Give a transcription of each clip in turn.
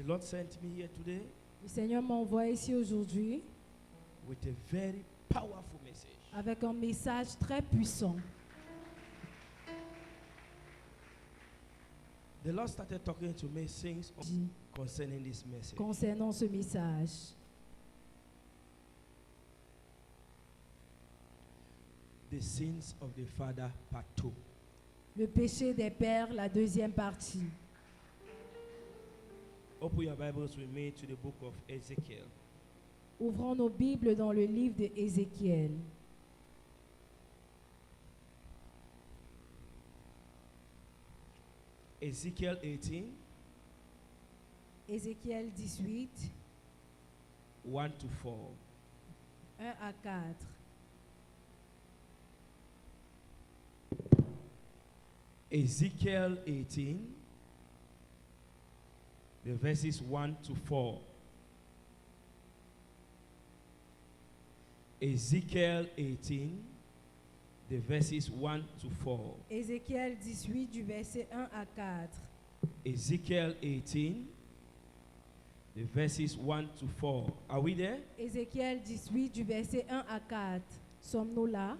Lord sent me here today Le Seigneur m'envoie ici aujourd'hui with a very powerful message. avec un message très puissant. The Lord started talking to me things concerning this message. Concernant ce message. The sins of the father, part 2. Le péché des pères, la deuxième partie. Open your Bibles with me to the book of Ezekiel. Ouvrons nos Bibles dans le livre de Ézéchiel. Ezekiel 18, Ézéchiel 18, 1 to 4. 1 à 4. Ezekiel 18, the verses 1 to 4. Ezekiel 18, the verses 1 to 4. Ézéchiel 18 du verset 1 à 4. Ezekiel 18, the verses 1 to 4. Are we there? Ézéchiel 18 du verset 1 à 4. Sommes-nous là?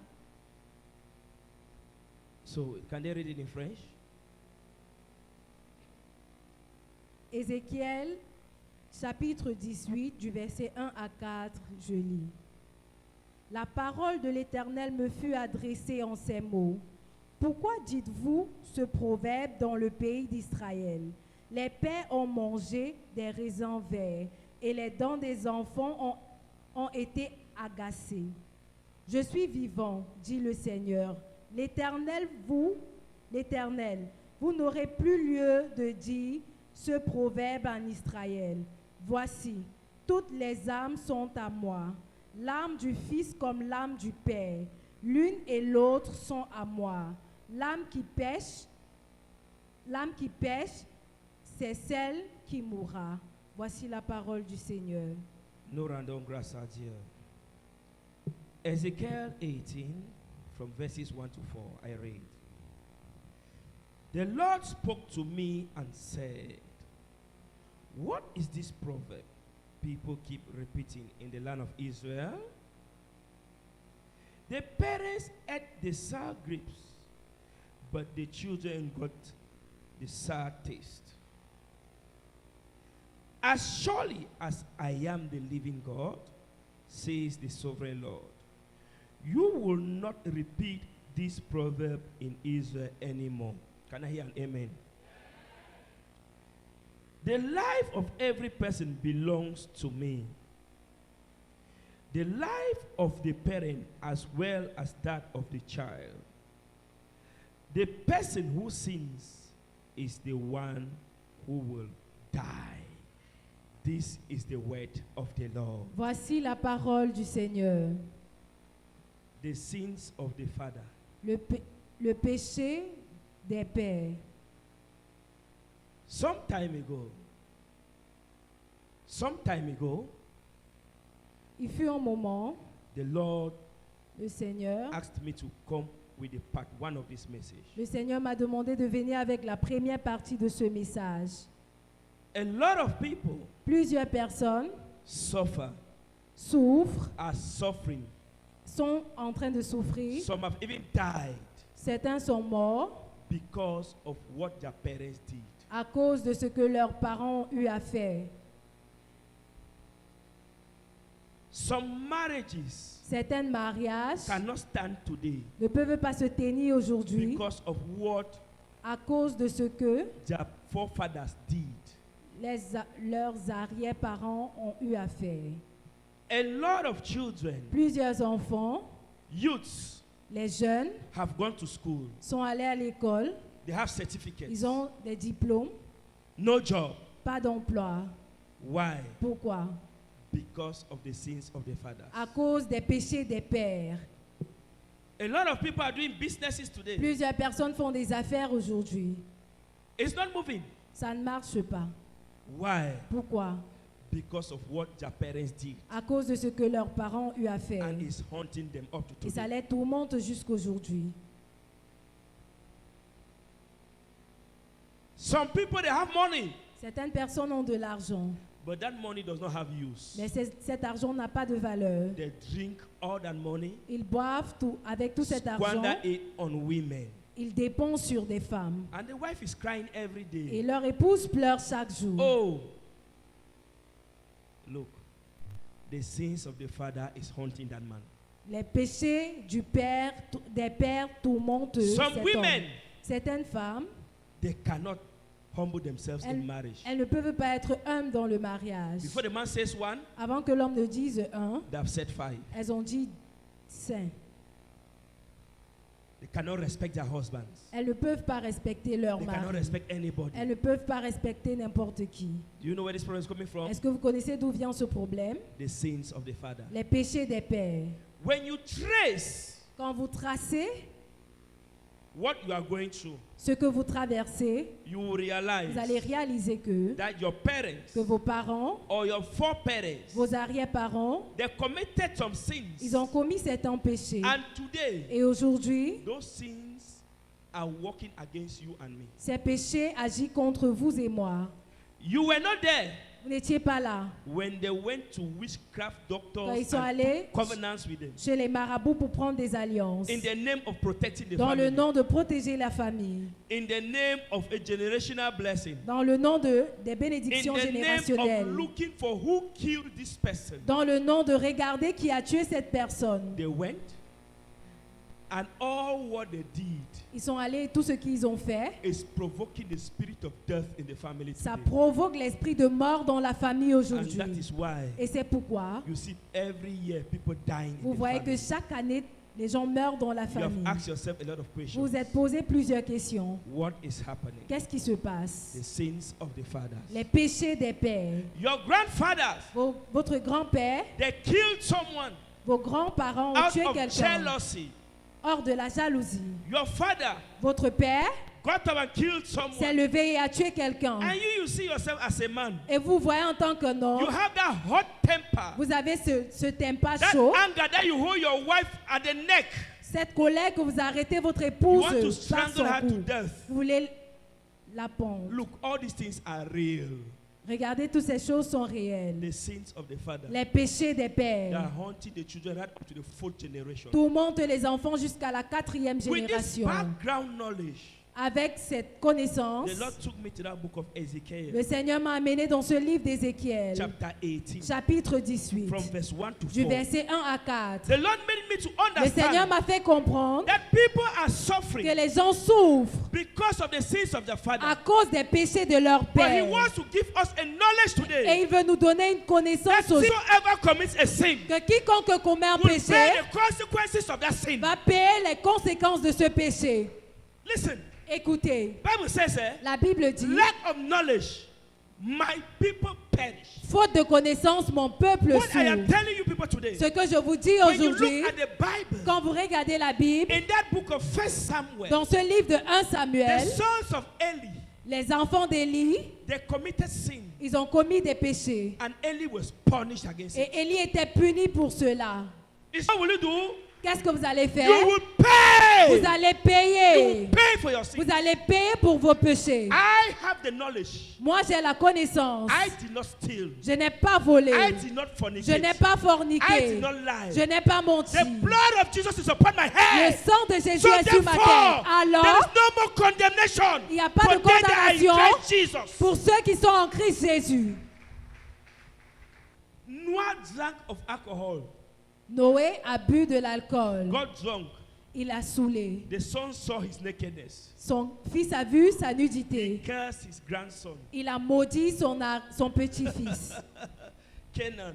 So, can they read it in French? Ézéchiel chapitre 18 du verset 1 à 4, je lis. La parole de l'Éternel me fut adressée en ces mots. Pourquoi dites-vous ce proverbe dans le pays d'Israël? Les pères ont mangé des raisins verts et les dents des enfants ont été agacées. Je suis vivant, dit le Seigneur. L'Éternel, vous n'aurez plus lieu de dire ce proverbe en Israël. Voici, toutes les âmes sont à moi. L'âme du Fils comme l'âme du Père. L'une et l'autre sont à moi. L'âme qui pêche, c'est celle qui mourra. Voici la parole du Seigneur. Nous rendons grâce à Dieu. Ezekiel 18, from verses 1 to 4, I read. The Lord spoke to me and said, what is this proverb people keep repeating in the land of Israel? The parents ate the sour grapes, but the children got the sour taste. As surely as I am the living God, says the sovereign Lord, you will not repeat this proverb in Israel anymore. Can I hear an amen? The life of every person belongs to me. The life of the parent as well as that of the child. The person who sins is the one who will die. This is the word of the Lord. Voici la parole du Seigneur. The sins of the father. Le péché des pères. Some time ago, Il fut un moment, the Lord le Seigneur asked me to come with the part 1 of this message. Le Seigneur m'a demandé de venir avec la première partie de ce message. A lot of people Plusieurs personnes souffrent, are suffering. sont en train de souffrir. Some have even died Certains sont morts because of what their parents did. à cause de ce que leurs parents ont eu à faire. Some marriages Certains mariages cannot stand today ne peuvent pas se tenir aujourd'hui because of what à cause de ce que their forefathers did. leurs arrière-parents ont eu à faire. A lot of children, Plusieurs enfants, youths, les jeunes, have gone to school. sont allés à l'école, They have certificates. ils ont des diplômes, No job. pas d'emploi. Why? Pourquoi? Because of the sins of the fathers. À cause des péchés des pères. A lot of people are doing businesses today. Plusieurs personnes font des affaires aujourd'hui. It's not moving. Ça ne marche pas. Why? Pourquoi? Because of what their parents did. À cause de ce que leurs parents ont eu à faire. And it's haunting them up to Et ça today. les tourmente jusqu'aujourd'hui. Some people, they have money. Certaines personnes ont de l'argent, but that money does not have use. mais cet argent n'a pas de valeur. They drink all that money, Ils boivent avec tout cet argent, squander it on women. ils dépensent sur des femmes. And the wife is crying every Et day. leur épouse pleure chaque jour. Oh, look, the sins of the father is haunting that man. Les péchés des pères tourmentent Some cet women, homme. Certaines femmes, they cannot humble themselves in marriage. elles ne peuvent pas être humbles dans le mariage. Before the man says one, Avant que l'homme ne dise un, they have said five. elles ont dit 5. They cannot respect their husbands. Elles ne peuvent pas respecter leur They cannot mari. respect anybody. Elles ne peuvent pas respecter n'importe qui. Do you know where this problem is coming from? Est-ce que vous connaissez d'où vient ce problème? The sins of the father. Les péchés des pères. When you trace Quand vous tracez what you are going through, ce que vous traversez, you will realize vous allez réaliser que that your parents vos parents, or your foreparents, vos arrière-parents, they committed some sins. ils ont commis certains péchés. And today, Et aujourd'hui, those sins are working against you and me. ces péchés agissent contre vous et moi. You were not there Vous n'étiez pas là when they went to witchcraft quand doctors ils sont and allés covenants with them chez les marabouts pour prendre des alliances. in the name of protecting the Dans le family, nom de protéger la famille. in the name of a generational blessing, Dans le nom des in bénédictions the name générationnelles. of looking for who killed this person. Dans le nom de regarder qui a tué cette personne. They went, and all what they did Ils sont allés, tout ce qu'ils ont fait, is provoking the spirit of death in the family ça today. provoque l'esprit de mort dans la famille And aujourd'hui. that is why Et c'est pourquoi you see every year people dying vous in the voyez que family. chaque année, les gens meurent dans la You have famille. asked yourself a lot of questions. Vous vous êtes posé plusieurs questions. What is happening? Qu'est-ce qui se passe? The sins of the fathers. Les péchés des pères. Your grandfathers, Votre grand-père, they killed someone vos grands-parents ont out tué of quelqu'un jealousy. hors de la jalousie. Your father Votre père got up and killed s'est someone. levé et a tué quelqu'un. And you see yourself as a man. Et vous voyez en tant qu'un You homme, have that hot temper. vous avez ce tempa That chaud, anger that you hold your wife at the neck. cette colère que vous arrêtez votre You épouse want to par strangle son her to cou. death. Vous voulez la pendre. Look, all these things are real. Regardez, toutes ces choses sont réelles. The sins of the father. Les péchés des They are pères haunting the children right up to the fourth generation. tourmentent les enfants jusqu'à la 4e With this génération. background knowledge, Avec cette connaissance, the Lord took me to that book of Ezekiel, le Seigneur m'a amené dans ce livre d'Ézéchiel, chapter 18, chapitre 18, from verse 1 to du 4. verset 1 à 4. The Lord made me to Le Seigneur understand m'a fait comprendre that people are que suffering les gens souffrent because of the sins of their à father. cause des péchés de leur But He père. wants to give us a knowledge Et today il veut nous donner une that connaissance aussi, whosoever commits a sin que quiconque commet un will péché pay the consequences of that sin. va payer les conséquences de ce péché. Listen, Écoutez, Bible says, la Bible dit, lack of knowledge, my people perish. faute de connaissance, mon peuple What I am souffre. telling you people today, Ce que je vous dis when you aujourd'hui, look at the Bible, quand vous regardez la Bible, in that book of 1 Samuel, dans ce livre de 1 the Samuel, sons of Eli, les enfants d'Élie, they committed sin, ils ont commis des péchés. and Eli was punished against it. Et Élie était puni pour cela. It's what will you do? Qu'est-ce que vous allez faire? You will pay. Vous allez You payer. will pay for your sin. Vous allez payer pour vos péchés. I have the knowledge. Moi, j'ai la connaissance. I did not steal. Je n'ai pas volé. I did not Je fornicate. n'ai pas I forniqué. did not lie. Je n'ai pas menti. The blood of Jesus is upon my Le head. sang de Jésus So est sur ma tête. therefore, there Alors, is no more condemnation il n'y a pas de for them that are in condamnation Christ Jesus. pour ceux qui sont en Christ Jésus. Noah drank of alcohol. Noé a bu de l'alcool. Got drunk. Il a saoulé. The son saw his nakedness. Son fils a vu sa He nudité. cursed his grandson, Il a maudit son petit-fils. Canaan.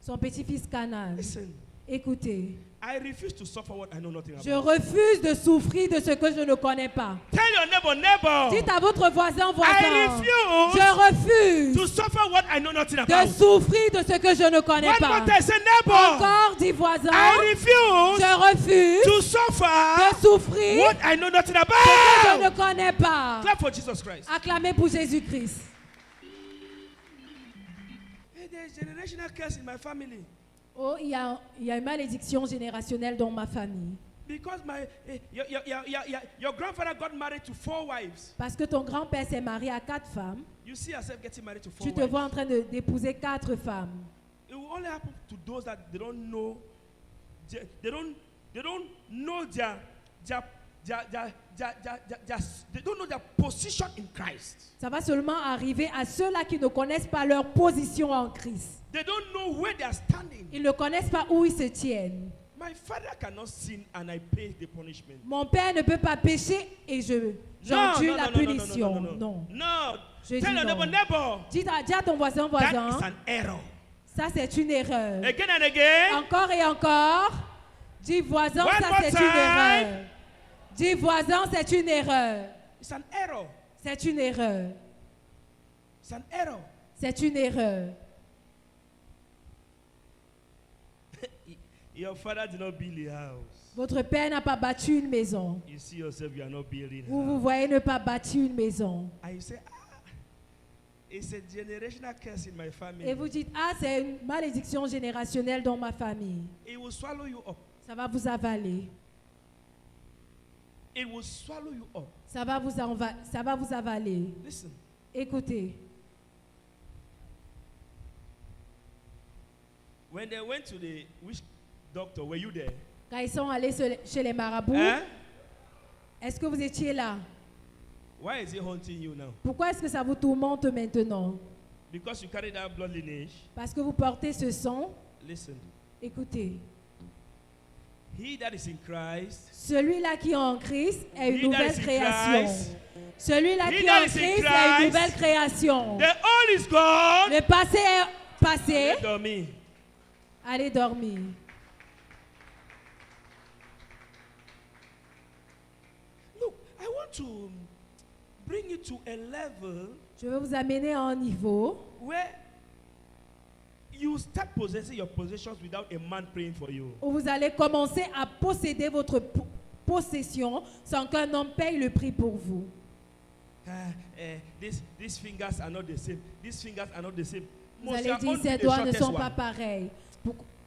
Son petit-fils Canaan. Listen, Écoutez, I refuse to suffer what I know nothing je about. refuse de souffrir de ce que je ne connais pas. Tell your neighbor, neighbor, Dites à votre voisin, I voisin, refuse je to refuse suffer what I know nothing de about. souffrir de ce que je ne connais One pas. more time, say neighbor, Encore, dit voisin, I refuse je refuse to suffer de souffrir what I know nothing de ce que je ne about. connais pas. Clap for Jesus Christ. Acclamez pour Jésus-Christ. Hey, there's generational curse in my family. Oh, il y a une malédiction générationnelle dans ma famille. Because your grandfather got married to 4 wives. Parce que ton grand-père s'est marié à 4 femmes. You see yourself getting married to 4 Tu te wives. vois en train d'épouser 4 femmes. It will only happen to those that they don't know. They don't know they don't know their position in Christ. Ça va seulement arriver à ceux-là qui ne connaissent pas leur position en Christ. They don't know where they are standing. Ils ne connaissent pas où ils se tiennent. My father cannot sin and I pay the punishment. Mon père ne peut pas pécher et j'endure la punition. Non. No. Je Tell dis your non. neighbor. Dis à ton voisin, That is voisin, an error. ça c'est une erreur. Again and again. Encore et encore. Dis voisin, One ça more c'est time. une erreur. Dis voisin, c'est une erreur. It's an error. C'est une erreur. It's an error. C'est une erreur. Your father did not build a house. Votre père n'a pas bâti une maison. You see yourself, you are not building Vous vous house. voyez ne pas bâtir une maison. And you say, it's a generational curse in my family. Et vous dites, ah, c'est une malédiction générationnelle dans ma famille. It will swallow you up. Ça va vous avaler. It will swallow you up. Ça va vous avaler. Listen. Écoutez, When they went to the witch doctor, were you there? quand ils sont allés chez les marabouts, Hein? est-ce que vous étiez là? Why is it haunting you now? Pourquoi est-ce que ça vous tourmente maintenant? Because you carry that blood lineage. Parce que vous portez ce sang. Listen. Écoutez, He that is in Christ, celui-là qui est en Christ est une He that nouvelle is in création. Christ, Celui-là He qui est that en is in Christ est une Christ, nouvelle création. the old is gone. Le passé est passé. Let me. Allez dormir. Look, I want to bring you to a level Je veux vous amener à un niveau where you start possessing your possessions without a man praying for you. où vous allez commencer à posséder votre possession sans qu'un homme paye le prix pour vous. These fingers are not the same. These fingers are not the same. Vous Must allez your dire, own be ces the doigts ne shortest sont pas one. pareils.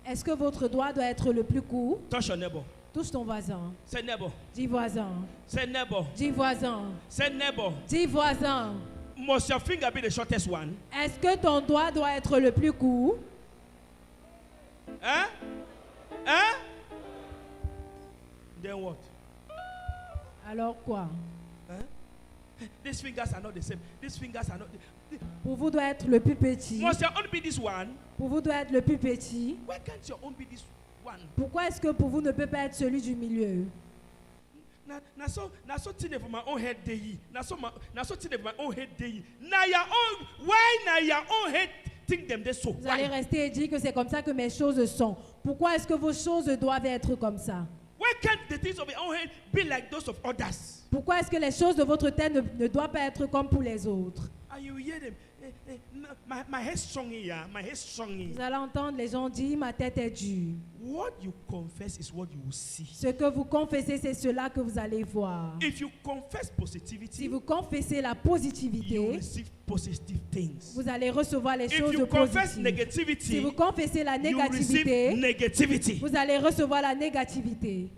Est-ce que votre doigt doit être le plus court? Touch your neighbor. Touche ton voisin. Say neighbor. Dis voisin. Say neighbor. Dis voisin. Say neighbor. Dis voisin. Must your finger be the shortest one? Est-ce que ton doigt doit être le plus court? Hein? Hein? Then what? Alors quoi? Huh? These fingers are not the same. These fingers are not. Pour vous doit être le plus petit. Must your own be this one? Pour vous doit être le plus petit. Why can't your own be this one? Pourquoi est-ce que pour vous ne peut pas être celui du milieu? Na so thing for my own head day. Na so thing for my own head day. Na your own. Why na your own head think them they so? Vous allez Why? rester et dire que c'est comme ça que mes choses sont. Pourquoi est-ce que vos choses doivent être comme ça? Why can't the things of your own head be like those of others? Pourquoi est-ce que les choses de votre tête ne doivent pas être comme pour les autres? And you hear them. My head strong here. My head strong Vous here. allez entendre les gens dire, ma tête est dure. What you confess is what you will see. Ce que vous confessez, c'est cela que vous allez voir. If you confess Si positivity, vous confessez la you positivité, receive positive things. vous allez recevoir les If choses you confess positives. Si negativity, vous confessez la you receive négativité, negativity. vous allez recevoir la négativité.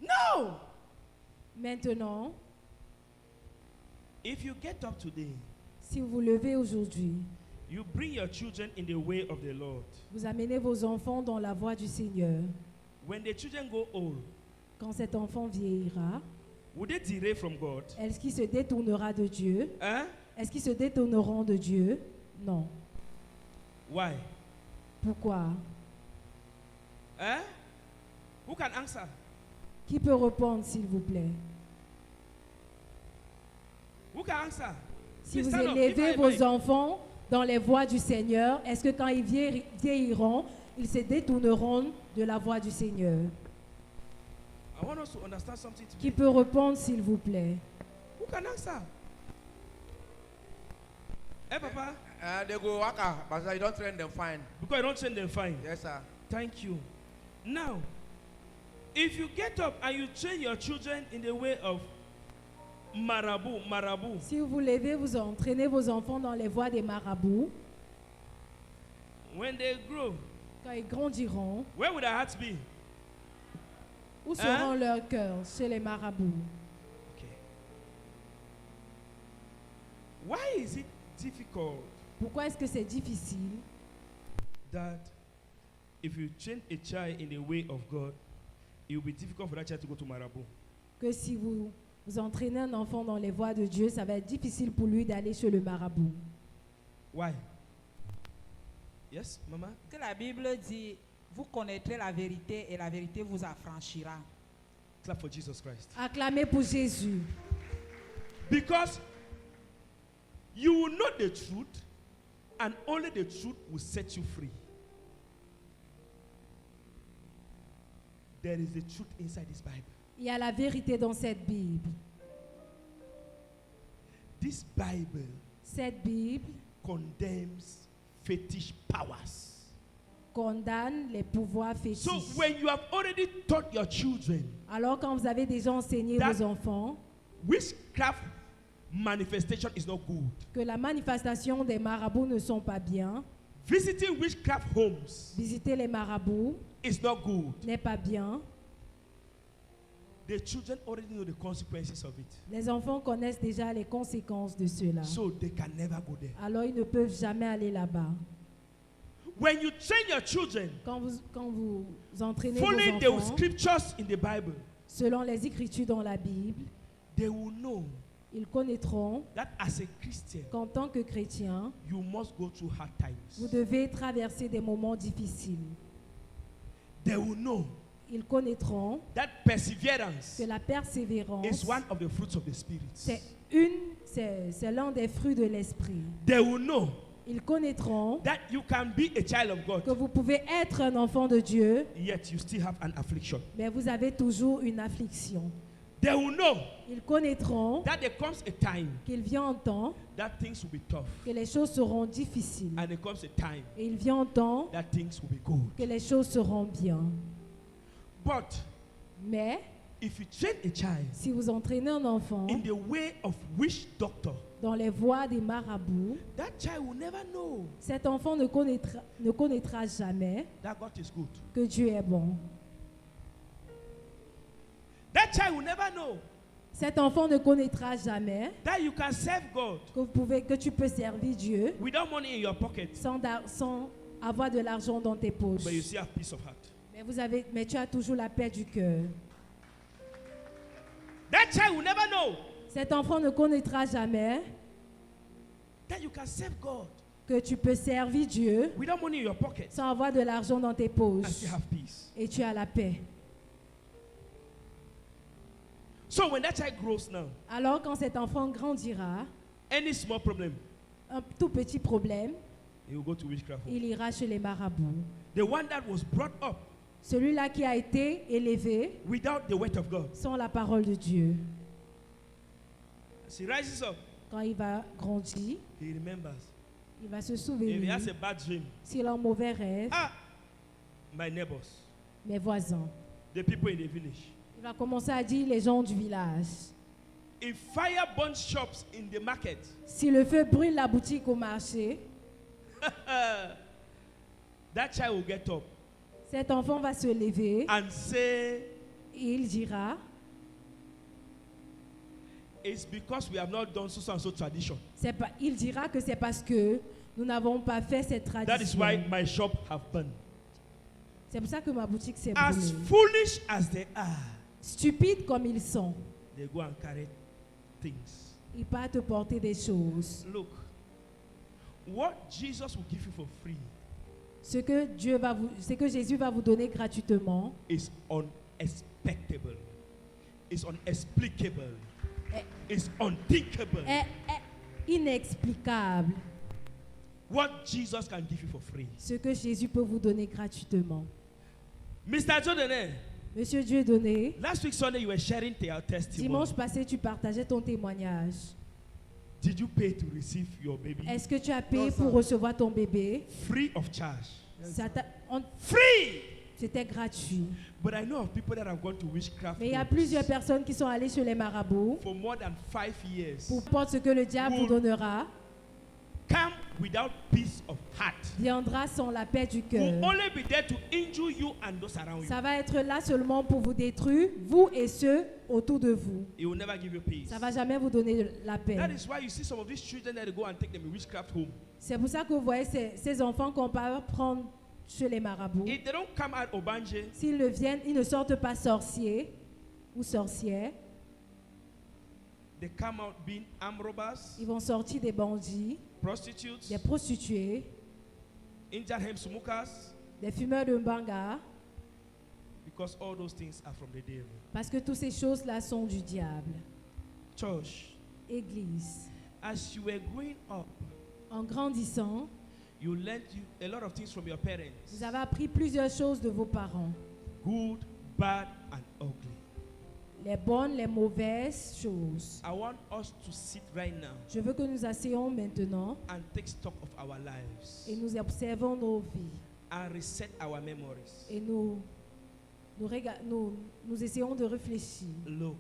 No. Maintenant, If you get up today, si vous vous levez aujourd'hui, you bring your children in the way of the Lord. vous amenez vos enfants dans la voie du Seigneur. When the children go old, Quand cet enfant vieillira, would they derail from God? est-ce qu'il se détournera de Dieu? Huh? Est-ce qu'ils se détourneront de Dieu? Non. Why? Pourquoi? Huh? Who can answer? Qui peut répondre, s'il vous plaît? Who can answer? Si Please vous stand up. élevez If I- vos enfants dans les voies du Seigneur, est-ce que quand ils vieilliront, ils se détourneront de la voie du Seigneur? I want us to understand something Qui today. peut répondre, s'il vous plaît? Who can answer? Hey, Papa. They go waka, but you don't train them fine. Because I don't send them fine. Yes, sir. Thank you. Now, if you get up and you train your children in the way of marabout, Si vous vous levez, vous entraînez vos enfants dans les voies des marabouts. when they grow, Quand ils grandiront, where will their hearts be? où seront leurs cœurs? Chez les marabouts. Okay. Why is it difficult Pourquoi est-ce que c'est difficile that if you train a child in the way of God, it will be difficult for that child to go to Marabout? que si vous entraînez un enfant dans les voies de Dieu, ça va être difficile pour lui d'aller chez le marabout? Why? Yes, Mama? Que la Bible dit, vous connaîtrez la vérité et la vérité vous affranchira. Clap for Jesus Christ. Acclamez pour Jésus. Because you will know the truth, and only the truth will set you free. There is the truth inside this Bible. Il y a la vérité dans cette Bible. This Bible Cette Bible condemns fetish powers. condamne les pouvoirs So fétiches. when you have already taught your children Alors quand vous avez déjà enseigné That- vos enfants witchcraft manifestation is not good, que la manifestation des marabouts ne sont pas bien, visiting witchcraft homes visiter les marabouts is not good, n'est pas bien, the children already know the consequences of it. les enfants connaissent déjà les conséquences de cela. So they can never go there. Alors ils ne peuvent jamais aller là-bas. When you train your children Quand vous entraînez following vos the enfants scriptures in the Bible, selon les Écritures dans la Bible, they will know ils connaîtront that as a Christian, qu'en tant que chrétien, you must go through hard vous times. devez traverser des moments difficiles. They will know Ils connaîtront that perseverance que la persévérance, is one of the fruits of the Spirit. c'est l'un des fruits de l'esprit. They will know Ils connaîtront that you can be a child of que God, vous pouvez être un enfant de Dieu, yet you still have an affliction. mais vous avez toujours une affliction. They will know Ils connaîtront that there comes a time qu'il vient un temps that things will be tough, que les choses seront difficiles. and there comes a time Et il vient un temps that things will be good. que les choses seront bien. But Mais if you train a child si vous entraînez un enfant in the way of witch doctor, dans les voies des marabouts, that child will never know cet enfant ne connaîtra jamais that God is good. que Dieu est bon. That child will never know Cet enfant ne connaîtra jamais that you can serve God que tu peux servir Dieu without money in your pocket, sans avoir de l'argent dans tes poches. but you still have peace of heart. Mais tu as toujours la paix du cœur. That child will never know Cet enfant ne connaîtra jamais that you can serve God que tu peux servir Dieu without money in your pocket sans avoir de l'argent dans tes and poches. still have peace. Et tu as la paix. So when that child grows now, Alors quand cet enfant grandira, any small problem, un tout petit problème, he will go to witchcraft home. il ira chez les marabouts. The one that was brought up Celui-là qui a été élevé without the word of God, sans la parole de Dieu, as he rises up, quand il va grandir, he remembers. il va se If he souvenir, has a bad dream, s'il a un mauvais rêve, my neighbors, mes voisins. the people in the village. Il va commencer à dire les gens du village. If fire burns shops in the market, Si le feu brûle la boutique au marché, that child will get up cet enfant va se lever and say, et il dira, it's because we have not done so and so tradition. il dira que c'est parce que nous n'avons pas fait cette That is why tradition. my shop have burned. C'est pour ça que ma boutique s'est As brûlée. foolish as they are, Stupides comme ils sont, they go and carry things. ils partent porter des choses. Look, what Jesus will give you for free Ce que Jésus va vous donner gratuitement is unexpectable. It's unexplicable. est, It's unthinkable. est inexplicable. What Jesus can give you for free. Ce que Jésus peut vous donner gratuitement. Mr. Jodene, Monsieur Dieudonné, last week Sunday you were sharing your testimony. dimanche passé, tu partageais ton témoignage. Did you pay to receive your baby? Est-ce que tu as payé Non, ça- pour recevoir ton bébé? Free of charge. Free! C'était gratuit. But I know of people that have gone to witchcraft Mais il y a homes plusieurs personnes qui sont allées chez les marabouts for more than 5 years. pour porter ce que le diable vous donnera. Come without peace of heart. viendra sans la paix du Will cœur. only be there to injure you and those around you. Ça va être là seulement pour vous détruire, vous et ceux autour de vous. It will never give you peace. Ça va jamais vous donner la paix. That is why you see some of these children that they go and take them in witchcraft home. C'est pour ça que vous voyez ces enfants qu'on peut prendre chez les marabouts. If they don't come out Obanje, S'ils ne viennent, ils ne sortent pas sorciers ou sorcières. they come out being armed robbers, Ils vont sortir des bandits, prostitutes, des prostituées, Injaham Sumukas, des fumeurs de mbanga, because all those things are from the devil. parce que toutes ces choses-là sont du diable. Church, Église, as you were growing up, en grandissant, you learned a lot of things from your parents, vous avez appris plusieurs choses de vos parents. good, bad, and ugly. Les bonnes, les mauvaises choses. I want us to sit right now Je veux que nous asseyions maintenant and take stock of our lives et nous observons nos vies. and reset our memories. Et nous essayons de réfléchir. Look,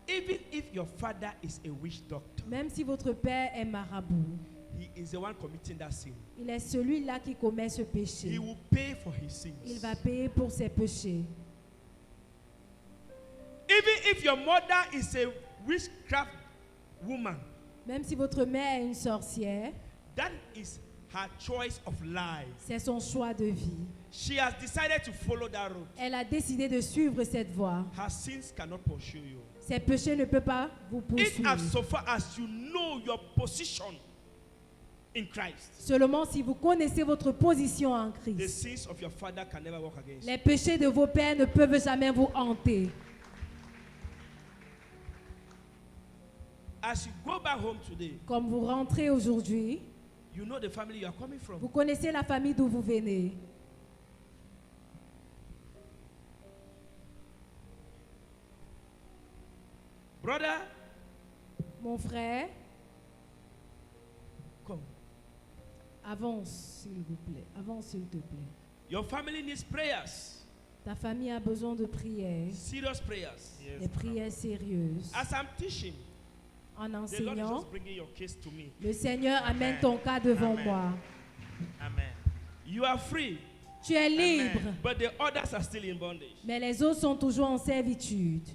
even if your father is a witch doctor, Même si votre père est marabout, he is the one committing that sin. il est celui-là qui commet ce He péché. will pay for his sins. Il va payer pour ses péchés. Even if your mother is a witchcraft woman, Même si votre mère est une sorcière, that is her choice of life. c'est son choix de vie. She has decided to follow that road. Elle a décidé de suivre cette voie. Her sins cannot pursue you. Ses péchés ne peuvent pas vous If poursuivre. so far as you know your position in Christ, Seulement si vous connaissez votre position en the Christ. sins of your father can never work against you. Les péchés de vos pères ne peuvent jamais vous hanter. As you go back home today, Comme vous rentrez aujourd'hui, you know the family you are coming from. vous connaissez la famille d'où vous venez. Brother, Mon frère, come. avance s'il vous plaît. Avance s'il te plaît. Your family needs prayers, Ta famille a besoin de prières, serious prayers. des prières sérieuses. As I'm teaching, En the Lord is enseignant, just bringing your case to me. le Seigneur amène ton cas devant Amen. moi. Amen. You are free, Tu es libre, but the others are still in bondage. mais les autres sont toujours en servitude.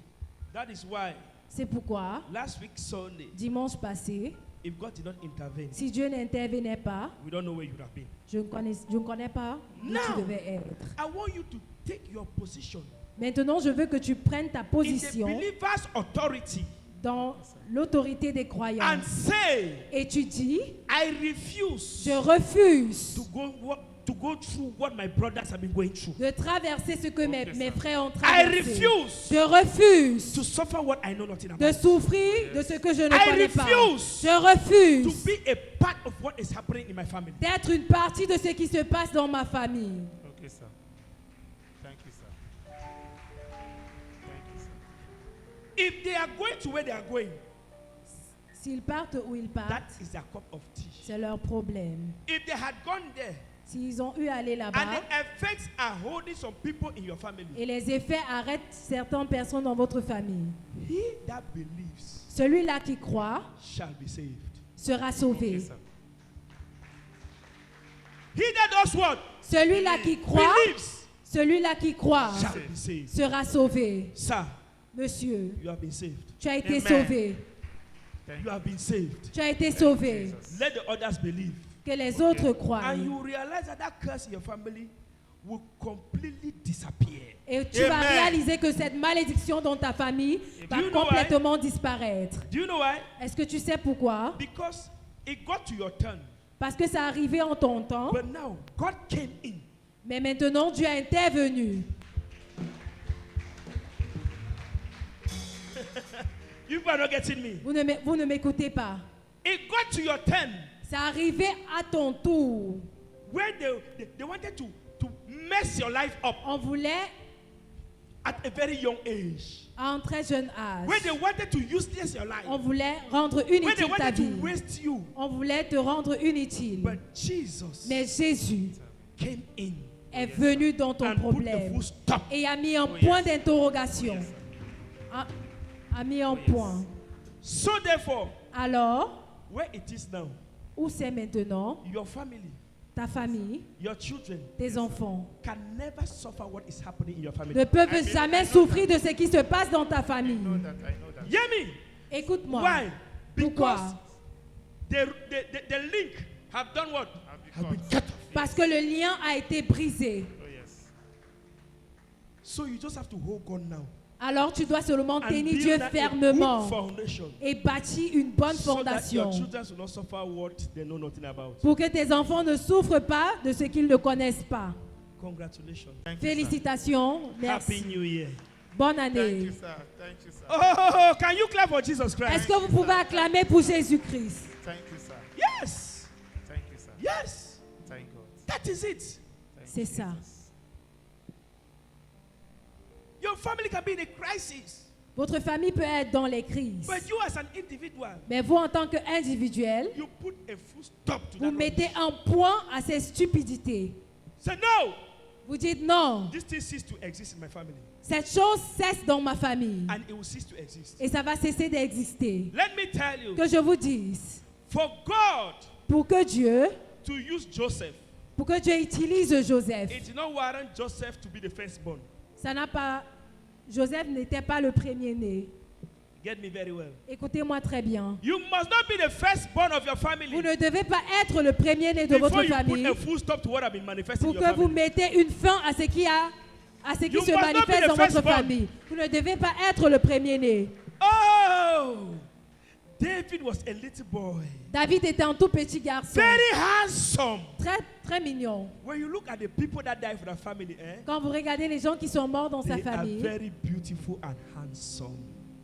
That is why C'est pourquoi, last week Sunday, dimanche passé, if God did not intervene, si Dieu n'intervenait pas, we don't know where you would have been. je ne connais pas où tu Now, devais être. I want you to take your position Maintenant, je veux que tu prennes ta in the position believer's authority dans l'autorité des and croyants. say, Et tu dis, I refuse je refuse to go through what my brothers have been going through. de traverser ce que mes frères ont I traversé. refuse Je refuse to suffer what I know nothing de about. souffrir de ce que je ne I connais pas. refuse Je To refuse be a part of what is happening in my family. d'être une partie de ce qui se passe dans ma famille. Okay, sir. Thank you, sir. Thank you, sir. If they are going to where they are going, S'ils partent où ils that partent, is their cup of tea. c'est leur problème. If they had gone there S'ils ont eu à aller and là-bas the effects are holding some people in your family, et les effets arrêtent certaines personnes dans votre famille, he that believes celui-là qui croit shall be saved. sera sauvé. Yes, sir. He that does what? Celui-là qui croit, Believes celui-là qui croit shall be saved. sera sauvé. Sir, Monsieur, you have been saved. tu as été Amen. sauvé. You have been saved. Tu as été sauvé. Jesus. Let the others believe. Que les autres croient. And you realize that that curse in your family will completely disappear. Et tu vas Amen. réaliser que cette malédiction dans ta famille va Do you know complètement disparaître. Do you know why? Est-ce que tu sais pourquoi? Because it got to your turn. Parce que ça arrivait en ton temps, But now, God came in. mais maintenant Dieu a intervenu. You are not getting me. Vous ne m'écoutez pas. It got to your turn Ça arrivait à ton tour. where they wanted to mess your life up On voulait, at a very young age. à un très jeune âge, Where they wanted to useless your life. on voulait rendre Where they inutile ta wanted to vie. waste you. On voulait te rendre inutile. But Jesus Mais Jésus came in est venu dans ton and put the problème full stop. et a mis un point d'interrogation. A mis un point. So therefore, Alors, where it is now, où c'est maintenant, your family, ta famille, your children tes enfants can never suffer what is happening in your family. ne peuvent jamais souffrir de ce qui se passe dans ta famille. I know that. Hear me? Écoute-moi. Why? Pourquoi? Because the link have done what? I'll be Have been cut. cut off. Parce que le lien a été brisé. Oh, yes. So you just have to hold God now. Alors tu dois seulement And tenir build Dieu that a fermement good foundation. et bâtir une bonne So that your fondation children will not suffer what they know nothing about. pour que tes enfants ne souffrent pas de ce qu'ils ne connaissent pas. Congratulations. Thank you, sir. Félicitations. Happy Merci. New Year. Bonne Thank année. you, sir. Thank you, sir. Oh, can you clap for Jesus Est-ce Christ? que vous pouvez acclamer pour Jésus-Christ? Thank you, sir. Yes. Thank you, sir. Yes. Thank God. That is it. Thank C'est you, ça. Jesus. Your family can be in a crisis. Votre famille peut être dans les crises. But you as an individual, Mais vous, en tant qu'individuel, you put a full stop to vous that. mettez un point à ces stupidités. Say no. Vous dites non, This thing cease to exist in my family. cette chose cesse dans ma famille. And it will cease to exist. Et ça va cesser d'exister. Let me tell you, Que je vous dise, for God pour que Dieu Joseph, utilise Joseph, it did not warrant Joseph to be the firstborn. ça n'a pas, Joseph n'était pas le premier-né. Get me very well. Écoutez-moi très bien. You must not be the firstborn of your Vous family ne devez pas être le premier-né de before votre you famille put a full stop to what have been manifesting pour in your que vous family. mettez une fin à ce qui You se must not be manifeste the dans votre firstborn. famille. Vous ne devez pas être le premier-né. Oh, David was a little boy, David était un tout petit garçon, very handsome. très très mignon. When you look at the people that die for the family, Quand vous regardez les gens qui sont morts dans sa they are famille, very beautiful and handsome.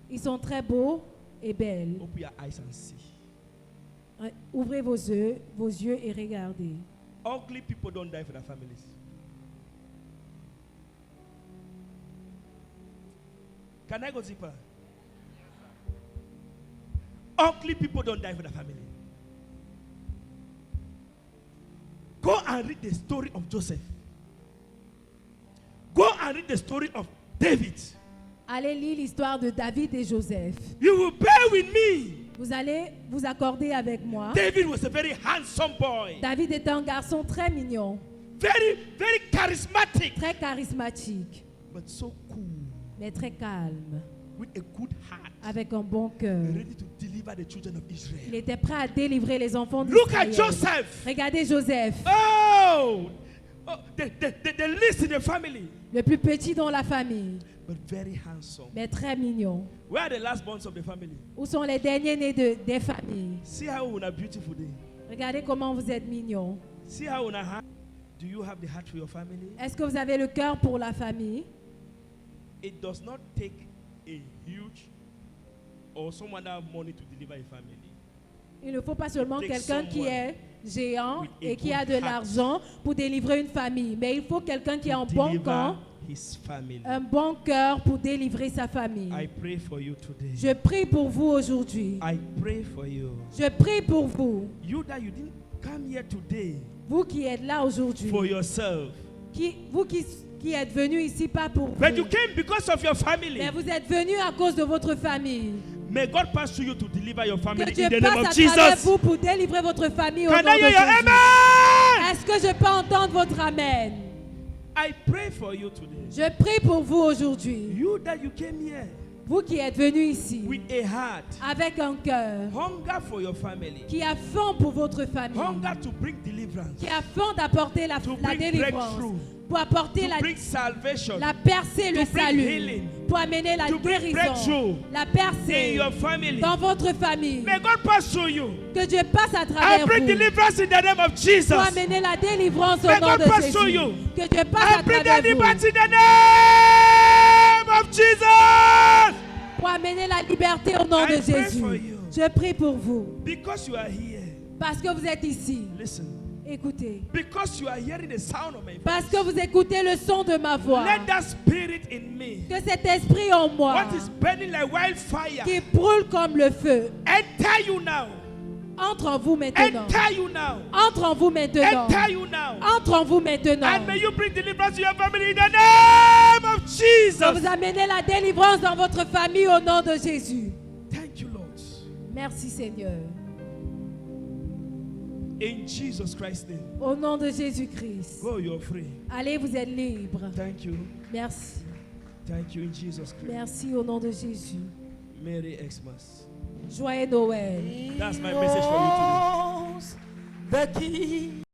ils sont très beaux et belles. Open your eyes and see. Ouvrez vos yeux et regardez. Ugly people don't die for their families. Can I go deeper? Ugly people don't die for their family. Go and read the story of Joseph. Go and read the story of David. Allez lire l'histoire de David et Joseph. You will bear with me. Vous allez vous accorder avec moi. David was a very handsome boy. David était un garçon très mignon, Very, very charismatic. très charismatique, But so cool. mais très calme, With a good heart. avec un bon cœur. Ready to deliver the children of Il Israel. était prêt à délivrer les enfants Look at d'Israël. Joseph. Regardez Joseph, Oh, the least in the family, le plus petit dans la famille, but very handsome. mais très mignon. Where are the last borns of the family? Où sont les derniers-nés des familles? See how una beautiful day. Regardez comment vous êtes mignons. See how una heart. Do you have the heart for your family? Est-ce que vous avez le cœur pour la famille? It does not take a huge or someone that have money to deliver a family. Il ne faut pas seulement Take quelqu'un qui someone est géant with a et qui a good de heart l'argent pour délivrer une famille, mais il faut quelqu'un qui a un bon Deliver cœur, his family. un bon cœur pour délivrer sa famille. I pray for you today. Je prie pour vous aujourd'hui. I pray for you. Je prie pour vous, You that you didn't come here today vous qui êtes là aujourd'hui, for yourself, vous qui êtes venus ici pas pour vous, but you came because of your family. mais vous êtes venus à cause de votre famille. May God pass through you to deliver your Que family Dieu in the name passe of à travers Jesus. vous pour délivrer votre famille au Can nom I de hear your Jésus. amen? Est-ce que je peux entendre votre amen? I pray for you today. Je prie pour vous aujourd'hui, You that you came here vous qui êtes venus ici with a heart, avec un cœur hunger for your family, qui a faim pour votre famille, hunger to bring deliverance, qui a faim d'apporter la to la bring délivrance, breakthrough, pour apporter to la bring salvation la percée, le to bring salut, healing, pour amener la to bring guérison, breakthrough la in percée your family. dans votre famille. May God pass through you Que Dieu passe à and travers bring vous deliverance in the name of Jesus. pour amener la délivrance au May nom God de pass through Jésus. you Que Dieu passe à and bring travers vous deliverance in the name of Jesus. pour amener la liberté au nom I de pray Jésus. for you. Je prie pour vous Because you are here, parce que vous êtes ici. listen. Écoutez. Because you are hearing the sound of my Parce voice, que vous écoutez le son de ma voix. let that spirit in me, Que cet esprit en moi what is burning like wildfire, qui brûle comme le feu enter you now. entre en vous maintenant. Enter you now. Entre en vous maintenant. Enter you now. Entre en vous maintenant. And may you bring deliverance to your family in the name of Que Jesus. vous amenez la délivrance dans votre famille au nom de Jésus. Thank you, Lord. Merci Seigneur. In Jesus Christ's name. Au nom de Jésus-Christ. Go, you're free. Allez, vous êtes libres. Thank you. Merci. Thank you in Jesus Christ. Merci au nom de Jésus. Merry Xmas. Joyeux Noël. That's my message for you today. The key